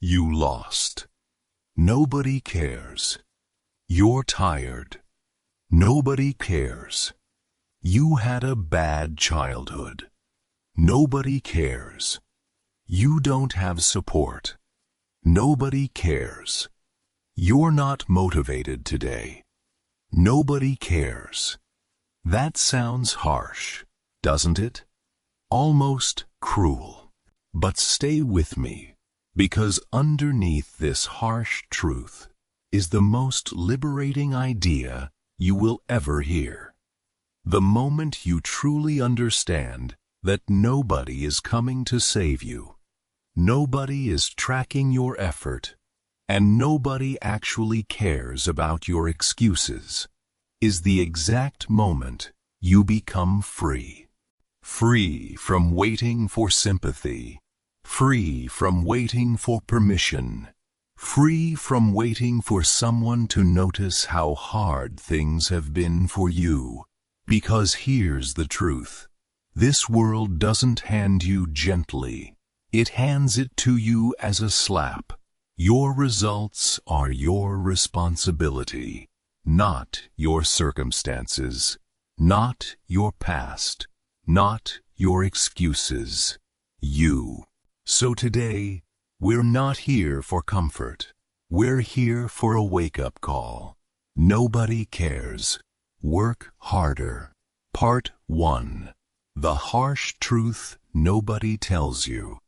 You lost. Nobody cares. You're tired. Nobody cares. You had a bad childhood. Nobody cares. You don't have support. Nobody cares. You're not motivated today. Nobody cares. That sounds harsh, doesn't it? Almost cruel. But stay with me, because underneath this harsh truth is the most liberating idea you will ever hear. The moment you truly understand that nobody is coming to save you, nobody is tracking your effort, and nobody actually cares about your excuses, is the exact moment you become free. Free from waiting for sympathy. Free from waiting for permission. Free from waiting for someone to notice how hard things have been for you. Because here's the truth. This world doesn't hand you gently. It hands it to you as a slap. Your results are your responsibility, not your circumstances, not your past, not your excuses. You. So today, we're not here for comfort. We're here for a wake-up call. Nobody cares. Work harder. Part 1. The harsh truth nobody tells you.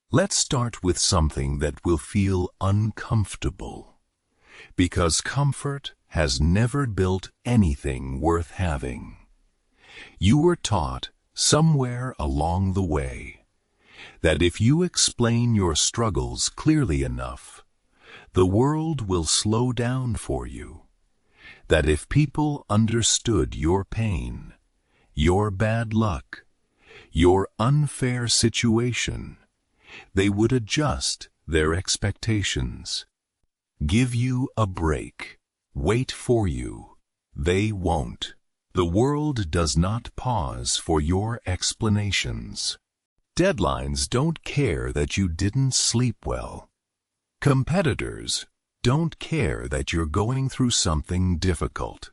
Let's start with something that will feel uncomfortable. Because comfort has never built anything worth having. You were taught somewhere along the way that if you explain your struggles clearly enough, the world will slow down for you. That if people understood your pain, your bad luck, your unfair situation, they would adjust their expectations. Give you a break. Wait for you. They won't. The world does not pause for your explanations. Deadlines don't care that you didn't sleep well. Competitors don't care that you're going through something difficult.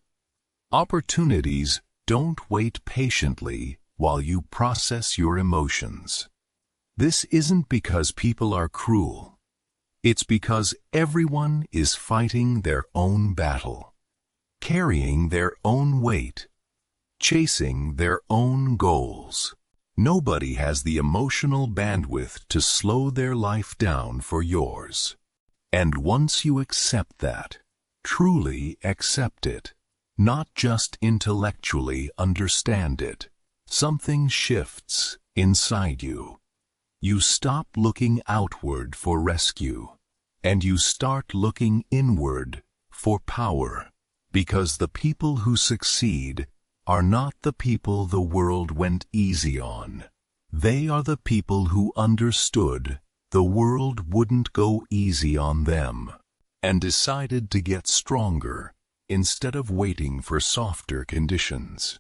Opportunities don't wait patiently while you process your emotions. This isn't because people are cruel. It's because everyone is fighting their own battle, carrying their own weight, chasing their own goals. Nobody has the emotional bandwidth to slow their life down for yours. And once you accept that, truly accept it, not just intellectually understand it, something shifts inside you. You stop looking outward for rescue, and you start looking inward for power, because the people who succeed are not the people the world went easy on. They are the people who understood the world wouldn't go easy on them, and decided to get stronger instead of waiting for softer conditions.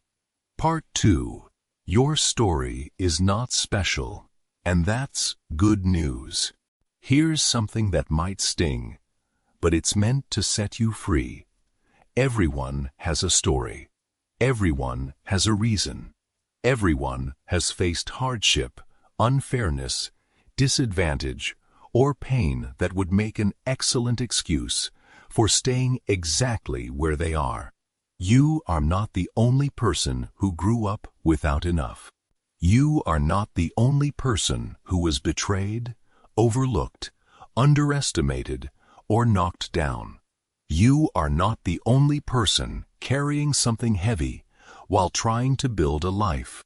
Part 2. Your story is not special, and that's good news. Here's something that might sting, but it's meant to set you free. Everyone has a story. Everyone has a reason. Everyone has faced hardship, unfairness, disadvantage, or pain that would make an excellent excuse for staying exactly where they are. You are not the only person who grew up without enough. You are not the only person who was betrayed, overlooked, underestimated, or knocked down. You are not the only person carrying something heavy while trying to build a life.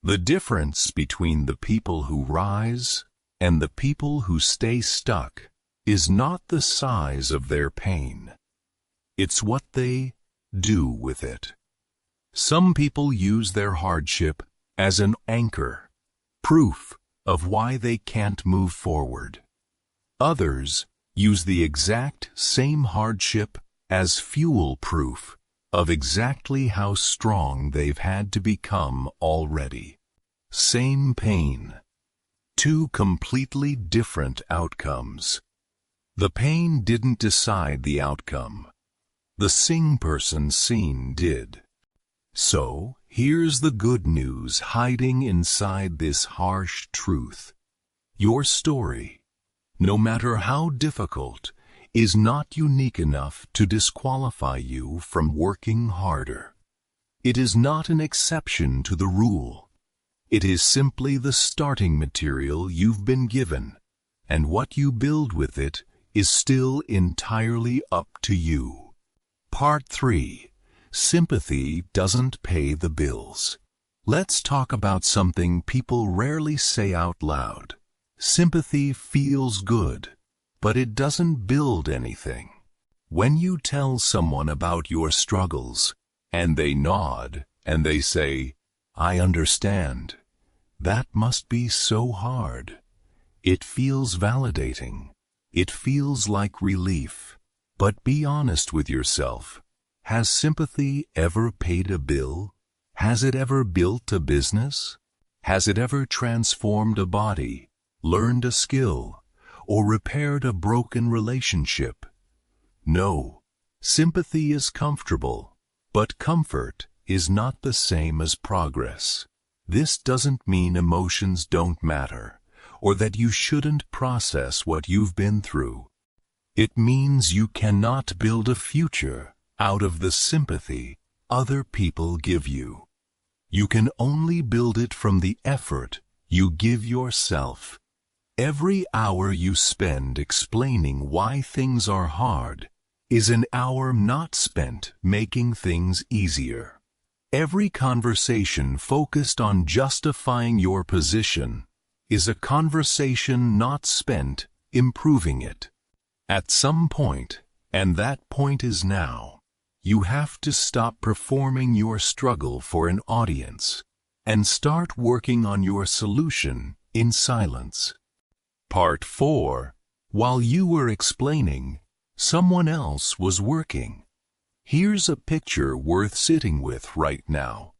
The difference between the people who rise and the people who stay stuck is not the size of their pain. It's what they do with it. Some people use their hardship as an anchor, proof of why they can't move forward. Others use the exact same hardship as fuel proof of exactly how strong they've had to become already. Same pain. Two completely different outcomes. The pain didn't decide the outcome. The seeing person seen did. So, here's the good news hiding inside this harsh truth. Your story, no matter how difficult, is not unique enough to disqualify you from working harder. It is not an exception to the rule. It is simply the starting material you've been given, and what you build with it is still entirely up to you. Part 3. Sympathy doesn't pay the bills. Let's talk about something people rarely say out loud. Sympathy feels good, but it doesn't build anything. When you tell someone about your struggles, and they nod, and they say, "I understand," that must be so hard. It feels validating. It feels like relief. But be honest with yourself. Has sympathy ever paid a bill? Has it ever built a business? Has it ever transformed a body, learned a skill, or repaired a broken relationship? No. Sympathy is comfortable, but comfort is not the same as progress. This doesn't mean emotions don't matter, or that you shouldn't process what you've been through. It means you cannot build a future out of the sympathy other people give you. You can only build it from the effort you give yourself. Every hour you spend explaining why things are hard is an hour not spent making things easier. Every conversation focused on justifying your position is a conversation not spent improving it. At some point, and that point is now, you have to stop performing your struggle for an audience and start working on your solution in silence. Part 4. While you were explaining, someone else was working. Here's a picture worth sitting with right now.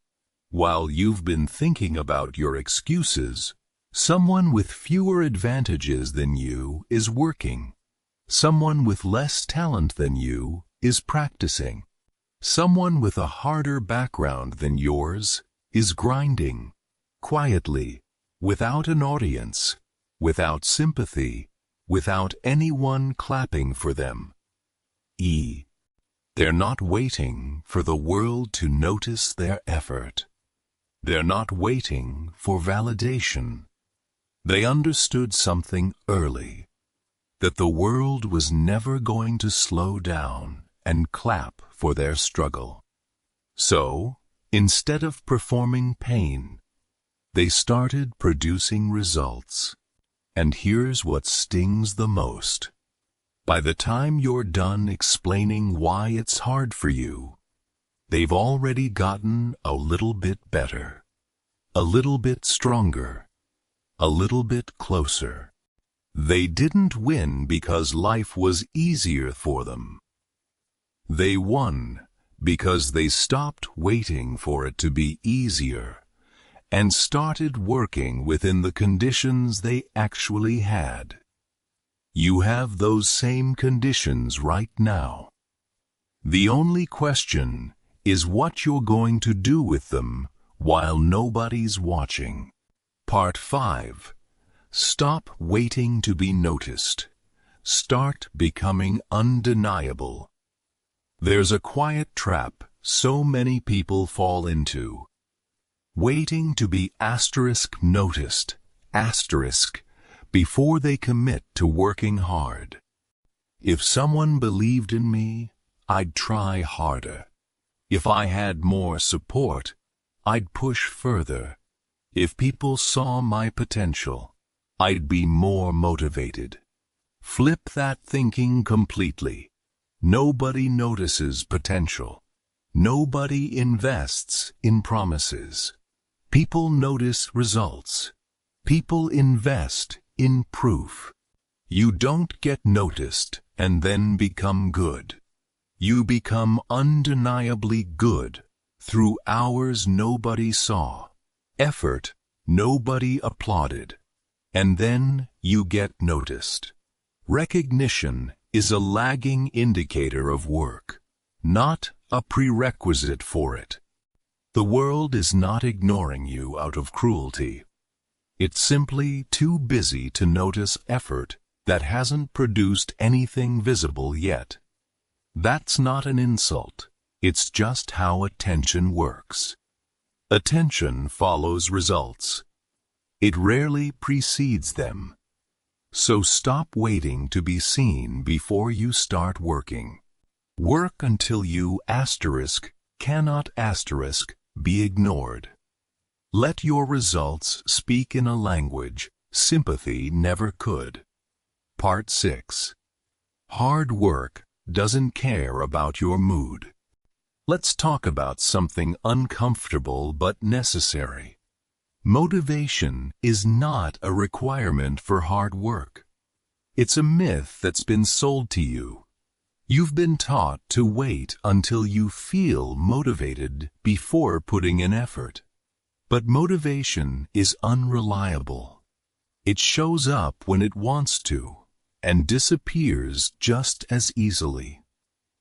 While you've been thinking about your excuses, someone with fewer advantages than you is working. Someone with less talent than you is practicing. Someone with a harder background than yours is grinding, quietly, without an audience, without sympathy, without anyone clapping for them. They're not waiting for the world to notice their effort. They're not waiting for validation. They understood something early, that the world was never going to slow down and clap for their struggle. So, instead of performing pain, they started producing results. And here's what stings the most. By the time you're done explaining why it's hard for you, they've already gotten a little bit better, a little bit stronger, a little bit closer. They didn't win because life was easier for them. They won because they stopped waiting for it to be easier and started working within the conditions they actually had. You have those same conditions right now. The only question is what you're going to do with them while nobody's watching. Part 5. Stop waiting to be noticed. Start becoming undeniable. There's a quiet trap so many people fall into. Waiting to be noticed, before they commit to working hard. If someone believed in me, I'd try harder. If I had more support, I'd push further. If people saw my potential, I'd be more motivated. Flip that thinking completely. Nobody notices potential. Nobody invests in promises. People notice results. People invest in proof. You don't get noticed and then become good. You become undeniably good through hours nobody saw, effort nobody applauded, and then you get noticed. Recognition is a lagging indicator of work, not a prerequisite for it. The world is not ignoring you out of cruelty. It's simply too busy to notice effort that hasn't produced anything visible yet. That's not an insult. It's just how attention works. Attention follows results. It rarely precedes them. So stop waiting to be seen before you start working. Work until you cannot be ignored. Let your results speak in a language sympathy never could. Part 6. Hard work doesn't care about your mood. Let's talk about something uncomfortable but necessary. Motivation is not a requirement for hard work. It's a myth that's been sold to you. You've been taught to wait until you feel motivated before putting in effort. But motivation is unreliable. It shows up when it wants to and disappears just as easily.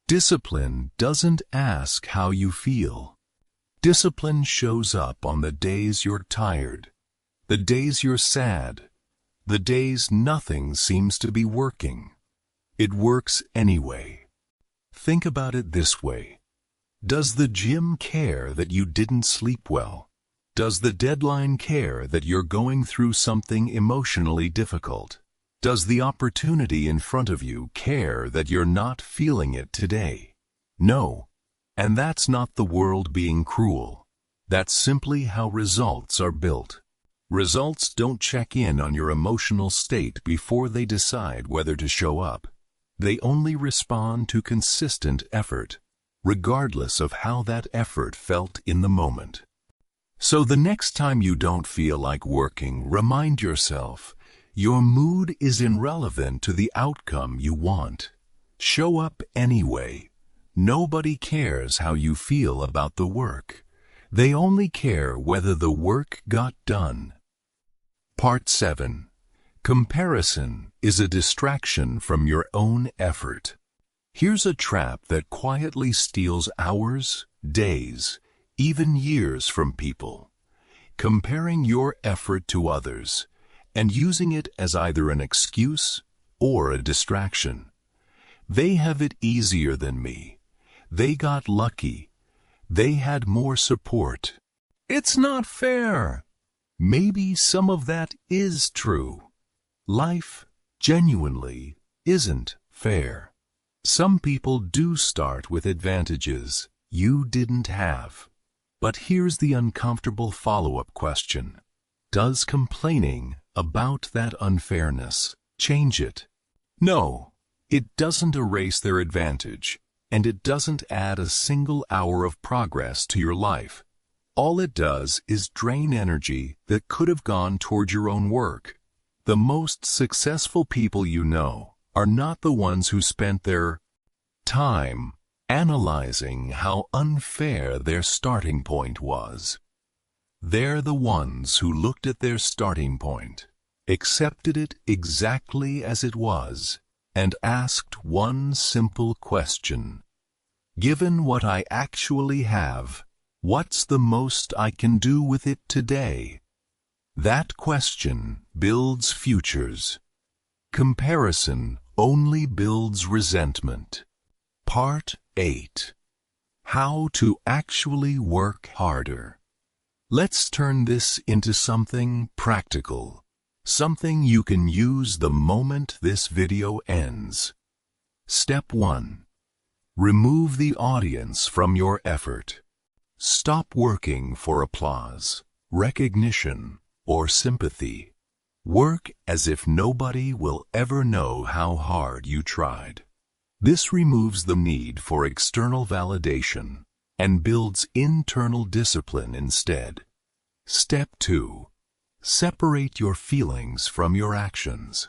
Discipline doesn't ask how you feel. Discipline shows up on the days you're tired, the days you're sad, the days nothing seems to be working. It works anyway. Think about it this way. Does the gym care that you didn't sleep well? Does the deadline care that you're going through something emotionally difficult? Does the opportunity in front of you care that you're not feeling it today? No. And that's not the world being cruel. That's simply how results are built. Results don't check in on your emotional state before they decide whether to show up. They only respond to consistent effort, regardless of how that effort felt in the moment. So the next time you don't feel like working, remind yourself, your mood is irrelevant to the outcome you want. Show up anyway. Nobody cares how you feel about the work. They only care whether the work got done. Part 7. Comparison is a distraction from your own effort. Here's a trap that quietly steals hours, days, even years from people. Comparing your effort to others and using it as either an excuse or a distraction. They have it easier than me. They got lucky. They had more support. It's not fair. Maybe some of that is true. Life genuinely isn't fair. Some people do start with advantages you didn't have. But here's the uncomfortable follow-up question. Does complaining about that unfairness change it? No, it doesn't erase their advantage, and it doesn't add a single hour of progress to your life. All it does is drain energy that could have gone toward your own work. The most successful people you know are not the ones who spent their time analyzing how unfair their starting point was. They're the ones who looked at their starting point, accepted it exactly as it was, and asked one simple question. Given what I actually have, what's the most I can do with it today? That question builds futures. Comparison only builds resentment. Part 8. How to actually work harder. Let's turn this into something practical, something you can use the moment this video ends. Step 1. Remove the audience from your effort. Stop working for applause, recognition, or sympathy. Work as if nobody will ever know how hard you tried. This removes the need for external validation and builds internal discipline instead. Step 2. Separate your feelings from your actions.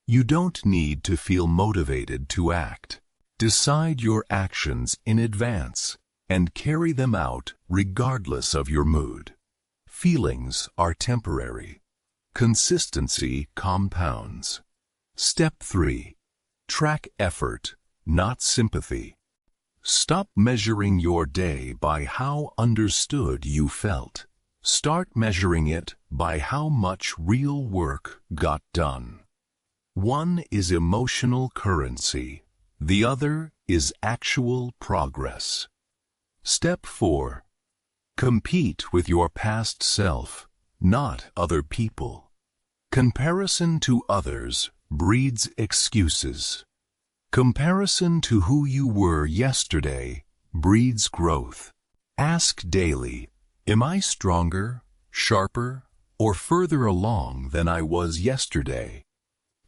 You don't need to feel motivated to act. Decide your actions in advance and carry them out regardless of your mood. Feelings are temporary. Consistency compounds. Step 3. Track effort, not sympathy. Stop measuring your day by how understood you felt. Start measuring it by how much real work got done. One is emotional currency. The other is actual progress. Step 4. Compete with your past self, not other people. Comparison to others breeds excuses. Comparison to who you were yesterday breeds growth. Ask daily, am I stronger, sharper, or further along than I was yesterday?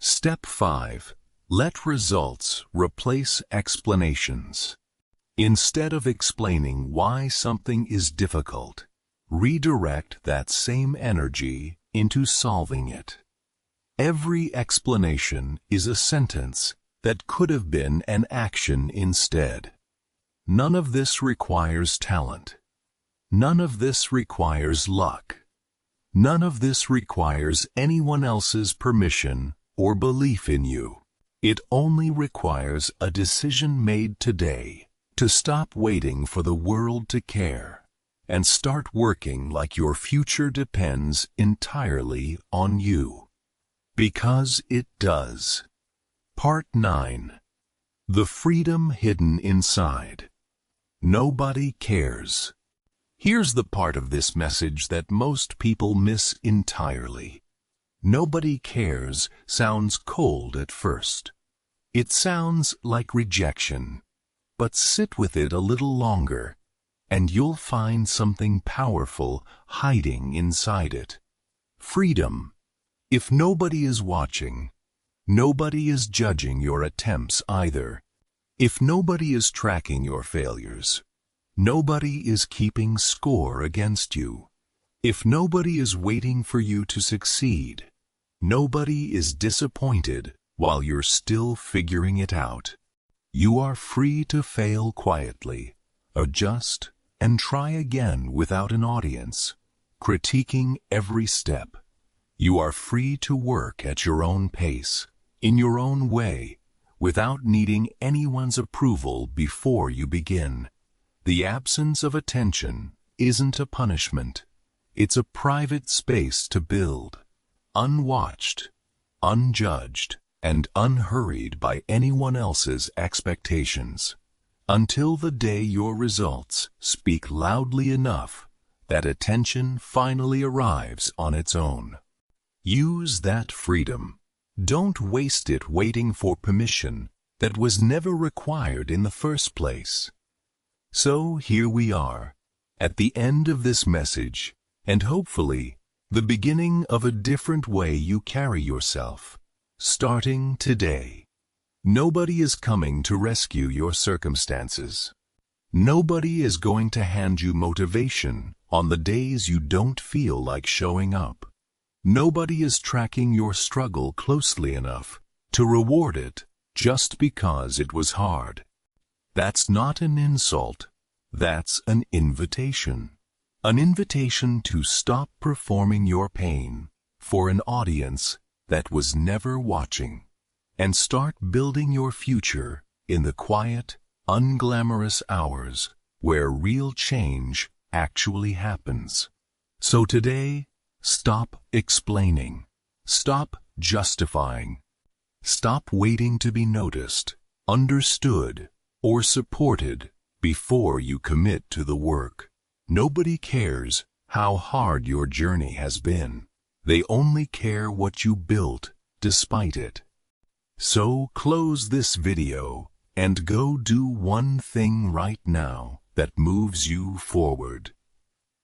Step 5. Let results replace explanations. Instead of explaining why something is difficult, redirect that same energy into solving it. Every explanation is a sentence that could have been an action instead. None of this requires talent. None of this requires luck. None of this requires anyone else's permission or belief in you. It only requires a decision made today to stop waiting for the world to care and start working like your future depends entirely on you. Because it does. Part 9. The freedom hidden inside. Nobody cares. Here's the part of this message that most people miss entirely. Nobody cares sounds cold at first. It sounds like rejection. But sit with it a little longer, and you'll find something powerful hiding inside it. Freedom. If nobody is watching, nobody is judging your attempts either. If nobody is tracking your failures, nobody is keeping score against you. If nobody is waiting for you to succeed, nobody is disappointed while you're still figuring it out. You are free to fail quietly, adjust, and try again without an audience, critiquing every step. You are free to work at your own pace, in your own way, without needing anyone's approval before you begin. The absence of attention isn't a punishment. It's a private space to build, unwatched, unjudged, and unhurried by anyone else's expectations, until the day your results speak loudly enough that attention finally arrives on its own. Use that freedom. Don't waste it waiting for permission that was never required in the first place. So here we are, at the end of this message, and hopefully the beginning of a different way you carry yourself. Starting today. Nobody is coming to rescue your circumstances. Nobody is going to hand you motivation on the days you don't feel like showing up. Nobody is tracking your struggle closely enough to reward it just because it was hard. That's not an insult. That's an invitation. An invitation to stop performing your pain for an audience that was never watching, and start building your future in the quiet, unglamorous hours where real change actually happens. So today, stop explaining. Stop justifying. Stop waiting to be noticed, understood, or supported before you commit to the work. Nobody cares how hard your journey has been. They only care what you built despite it. So close this video and go do one thing right now that moves you forward.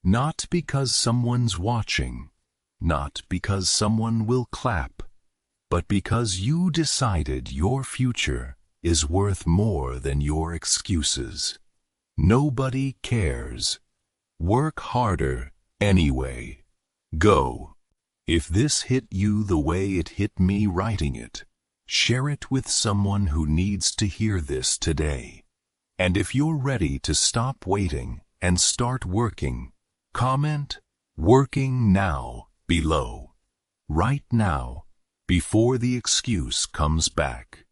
Not because someone's watching, not because someone will clap, but because you decided your future is worth more than your excuses. Nobody cares. Work harder anyway. Go. If this hit you the way it hit me writing it, share it with someone who needs to hear this today. And if you're ready to stop waiting and start working, comment "Working Now" below. Right now, before the excuse comes back.